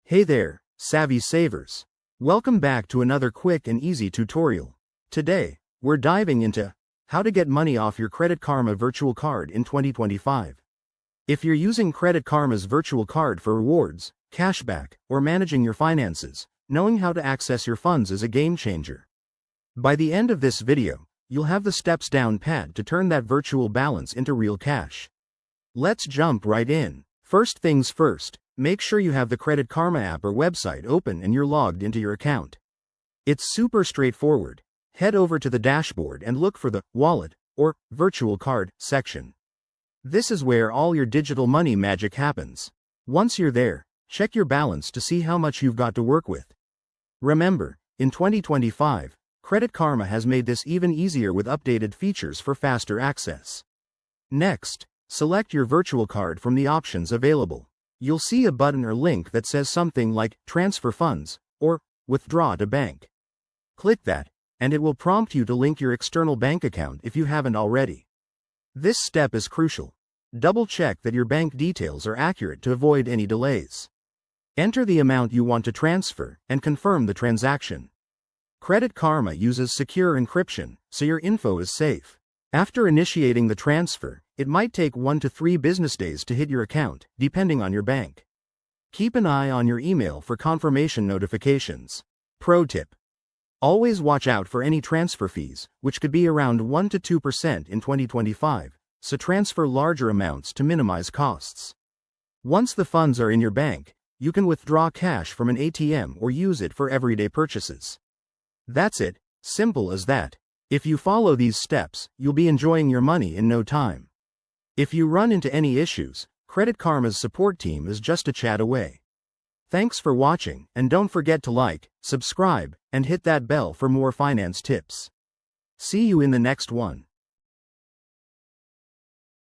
Hey there, savvy savers. Welcome back to another quick and easy tutorial. Today, we're diving into how to get money off your Credit Karma virtual card in 2025. If you're using Credit Karma's virtual card for rewards, cashback, or managing your finances, knowing how to access your funds is a game changer. By the end of this video, you'll have the steps down pat to turn that virtual balance into real cash. Let's jump right in. First things first, make sure you have the Credit Karma app or website open and you're logged into your account. It's super straightforward. Head over to the dashboard and look for the Wallet or Virtual Card section. This is where all your digital money magic happens. Once you're there, check your balance to see how much you've got to work with. Remember, in 2025, Credit Karma has made this even easier with updated features for faster access. Next, select your virtual card from the options available. You'll see a button or link that says something like Transfer Funds or Withdraw to Bank. Click that, and it will prompt you to link your external bank account if you haven't already. This step is crucial. Double-check that your bank details are accurate to avoid any delays. Enter the amount you want to transfer and confirm the transaction. Credit Karma uses secure encryption, so your info is safe. After initiating the transfer, it might take 1 to 3 business days to hit your account, depending on your bank. Keep an eye on your email for confirmation notifications. Pro tip: always watch out for any transfer fees, which could be around 1 to 2% in 2025, so transfer larger amounts to minimize costs. Once the funds are in your bank, you can withdraw cash from an ATM or use it for everyday purchases. That's it, simple as that. If you follow these steps, you'll be enjoying your money in no time. If you run into any issues, Credit Karma's support team is just a chat away. Thanks for watching, and don't forget to like, subscribe, and hit that bell for more finance tips. See you in the next one.